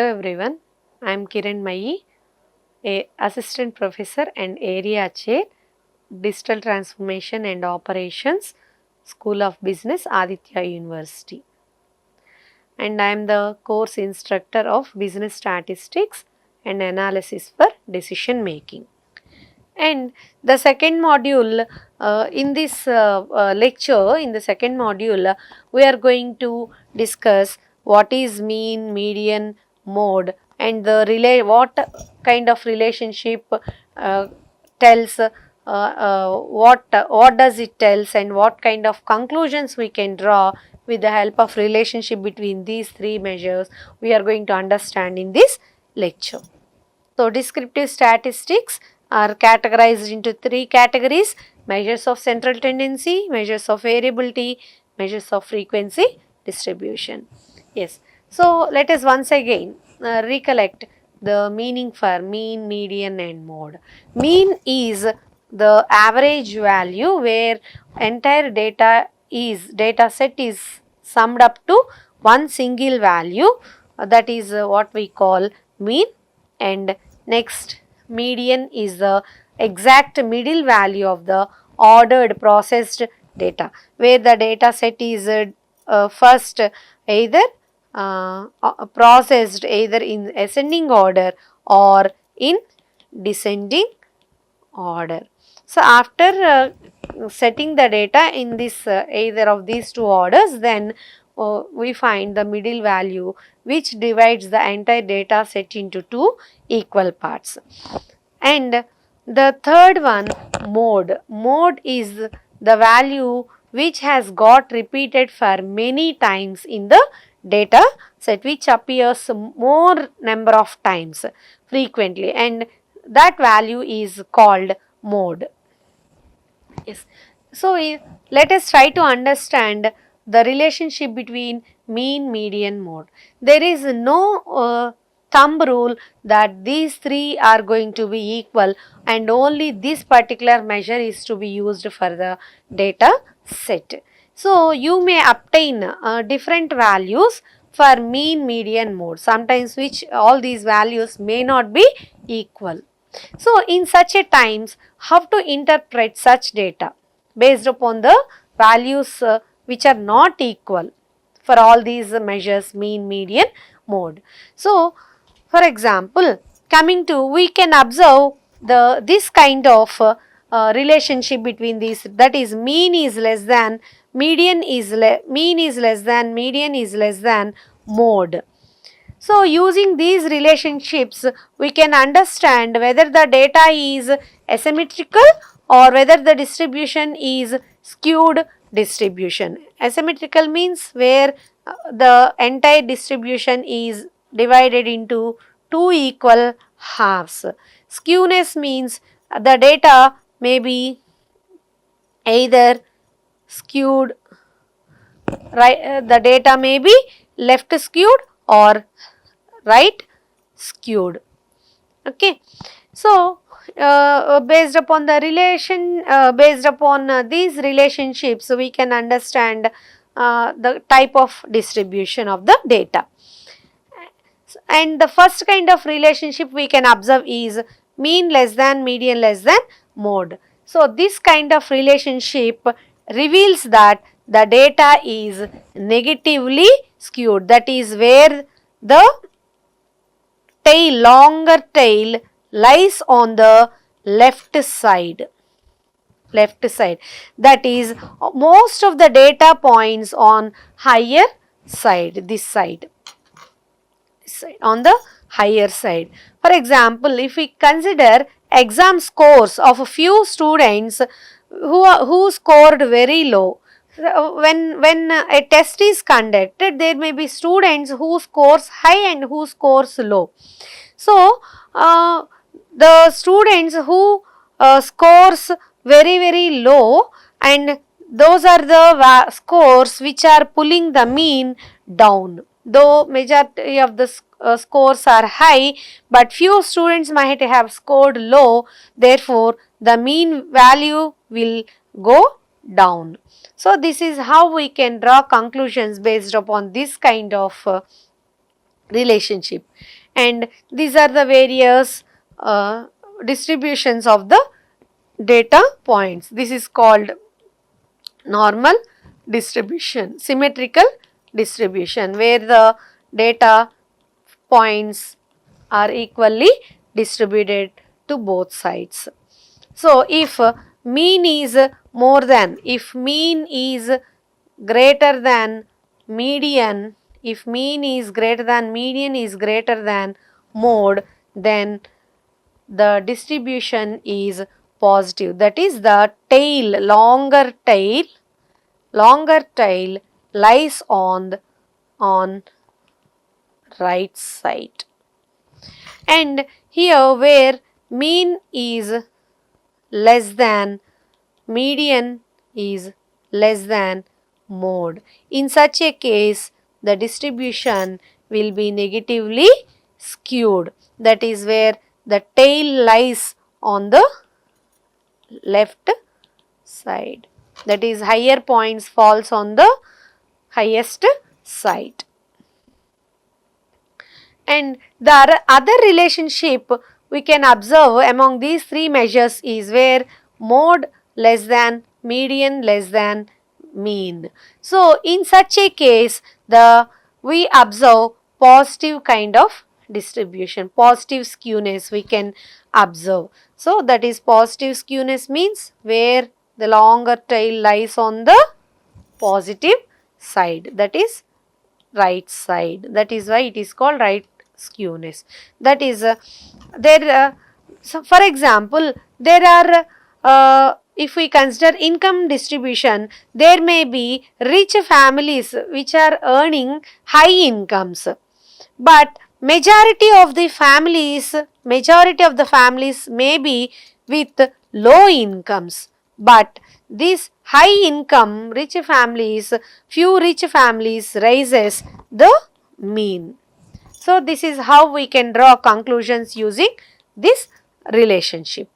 Hello everyone, I am Kiranmayi, a Assistant Professor and Area Chair, Digital Transformation and Operations, School of Business, Aditya University. And I am the course instructor of Business Statistics and Analysis for Decision Making. And the second module in this lecture, in the second module, we are going to discuss what is mean, median, mode, and the what kind of relationship tells what does it tells, and what kind of conclusions we can draw with the help of relationship between these three measures we are going to understand in this lecture. So, descriptive statistics are categorized into three categories: measures of central tendency, measures of variability, measures of frequency distribution. Yes. So, let us once again recollect the meaning for mean, median and mode. Mean is the average value where entire data set is summed up to one single value, that is what we call mean. And next, median is the exact middle value of the ordered processed data, where the data set is first either processed either in ascending order or in descending order. So, after setting the data in this either of these two orders, then we find the middle value which divides the entire data set into two equal parts. And the third one, mode. Mode is the value which has got repeated for many times in the data set, which appears more number of times frequently, and that value is called mode. Yes. So, let us try to understand the relationship between mean, median, mode. There is no thumb rule that these three are going to be equal and only this particular measure is to be used for the data set. So, you may obtain different values for mean, median, mode, sometimes which all these values may not be equal. So, in such a times, how to interpret such data based upon the values which are not equal for all these measures, mean, median, mode. So, for example, coming to, we can observe this kind of relationship between these, that is mean is less than, median is mean is less than, median is less than mode. So, using these relationships, we can understand whether the data is asymmetrical or whether the distribution is skewed distribution. Asymmetrical means where the entire distribution is divided into two equal halves. Skewness means the data may be either skewed, right, the data may be left skewed or right skewed. Okay. So, based upon the relation, based upon these relationships, we can understand the type of distribution of the data. And the first kind of relationship we can observe is mean less than, median less than, mode. So, this kind of relationship reveals that the data is negatively skewed, that is where the longer tail lies on the left side, that is most of the data points on higher side, this side, on the higher side. For example, if we consider exam scores of a few students who scored very low, when a test is conducted, there may be students who scores high and who scores low. So, the students who scores very low, and those are the scores which are pulling the mean down. Though majority of the scores are high, but few students might have scored low, therefore the mean value will go down. So, this is how we can draw conclusions based upon this kind of relationship. And these are the various distributions of the data points. This is called normal distribution, symmetrical distribution, where the data points are equally distributed to both sides. So, if mean is more than, if mean is greater than median, if mean is greater than median is greater than mode, then the distribution is positive. That is, the tail, longer tail lies on right side. And here where mean is less than, median is less than mode, in such a case the distribution will be negatively skewed. That is where the tail lies on the left side. That is, higher points falls on the highest side. And the other relationship we can observe among these three measures is where mode less than, median less than mean. So, in such a case we observe positive kind of distribution, positive skewness we can observe. So, that is, positive skewness means where the longer tail lies on the positive side, that is right side. That is why it is called right skewness. That is so for example, there are if we consider income distribution, there may be rich families which are earning high incomes, but majority of the families may be with low incomes. But these high income rich families, few rich families raises the mean. So, this is how we can draw conclusions using this relationship.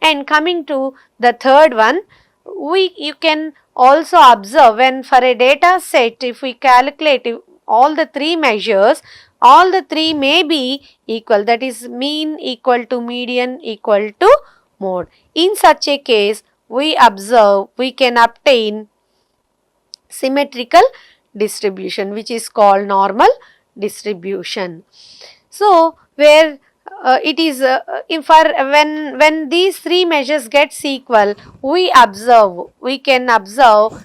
And coming to the third one, you can also observe when for a data set, if we calculate all the three measures, all the three may be equal, that is, mean equal to median equal to mode. In such a case, we can obtain symmetrical distribution, which is called normal distribution. So, where it is when these three measures gets equal, we can observe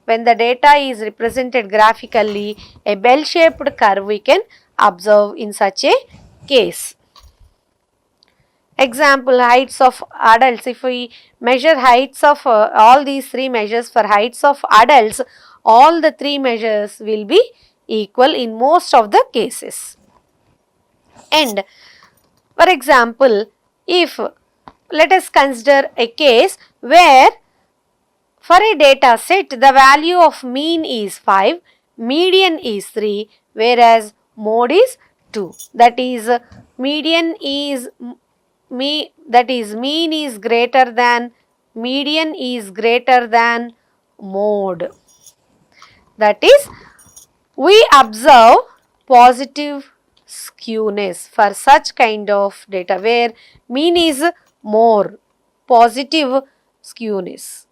when the data is represented graphically, a bell shaped curve we can observe in such a case. Example, heights of adults. If we measure heights of all these three measures for heights of adults, all the three measures will be equal in most of the cases. And for example, if let us consider a case where for a data set the value of mean is 5, median is 3, whereas mode is 2. That is, median is mean is greater than, median is greater than mode. That is, we observe positive skewness for such kind of data where mean is more, positive skewness.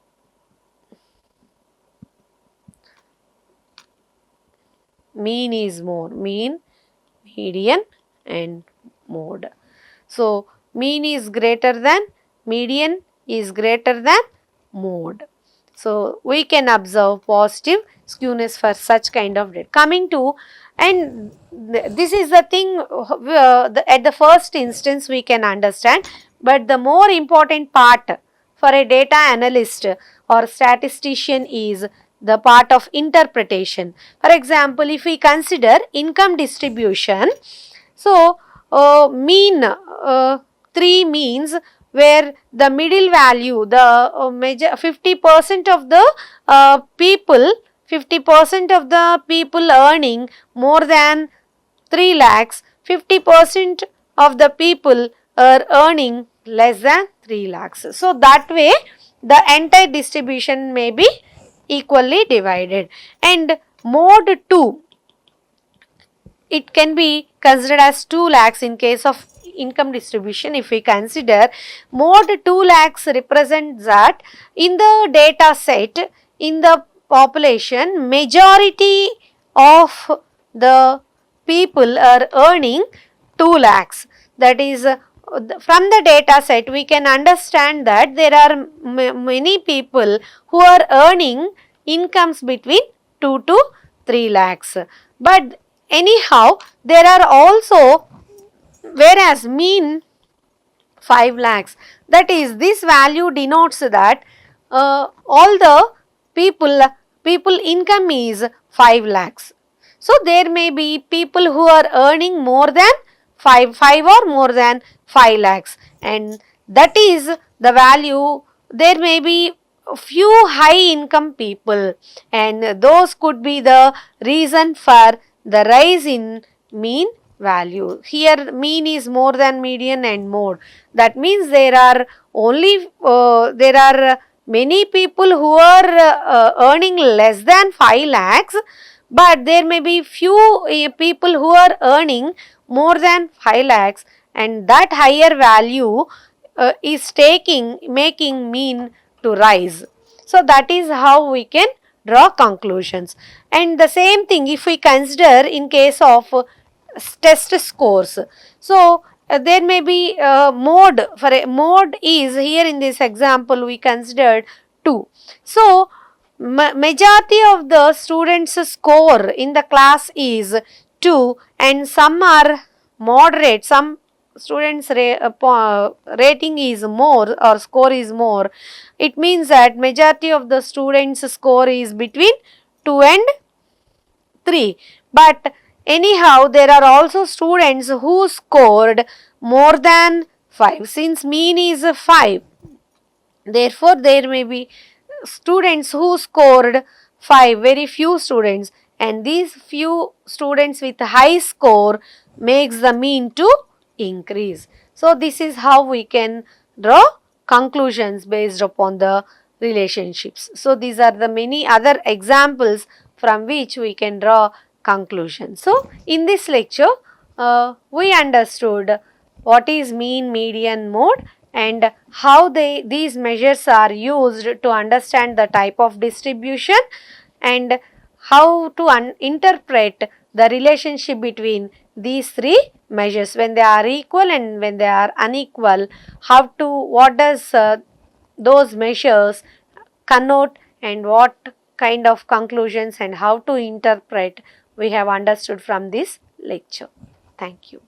Mean is more, mean, median and mode. So, mean is greater than, median is greater than mode. So, we can observe positive skewness for such kind of data. Coming to, and this is the thing at the first instance we can understand, but the more important part for a data analyst or statistician is the part of interpretation. For example, if we consider income distribution, so mean 3 means where the middle value, the major 50% of the people, 50% of the people earning more than 3 lakhs, 50% of the people are earning less than 3 lakhs. So, that way the entire distribution may be equally divided. And mode 2, it can be considered as 2 lakhs in case of income distribution. If we consider mode 2 lakhs represents that in the data set, in the population, majority of the people are earning 2 lakhs. That is, from the data set we can understand that there are many people who are earning incomes between 2 to 3 lakhs. But anyhow, there are also, whereas mean 5 lakhs, that is, this value denotes that all the people income is 5 lakhs. So there may be people who are earning more than 5 or more than 5 lakhs, and that is the value. There may be few high income people, and those could be the reason for the rise in mean value. Here mean is more than median and mode. That means there are many people who are earning less than 5 lakhs, but there may be few people who are earning more than 5 lakhs, and that higher value is making mean to rise. So that is how we can draw conclusions. And the same thing if we consider in case of test scores. So there may be mode. For a mode is, here in this example we considered 2. So majority of the students score in the class is 2, and some are moderate, some students rating is more or score is more. It means that majority of the students score is between 2 and 3. But anyhow, there are also students who scored more than 5. Since mean is 5, therefore there may be students who scored 5, very few students, and these few students with high score makes the mean to increase. So this is how we can draw conclusions based upon the relationships. So these are the many other examples from which we can draw conclusions. So in this lecture we understood what is mean, median, mode, and how these measures are used to understand the type of distribution, and how to interpret the relationship between these 3 measures when they are equal and when they are unequal. What does those measures connote, and what kind of conclusions and how to interpret we have understood from this lecture. Thank you.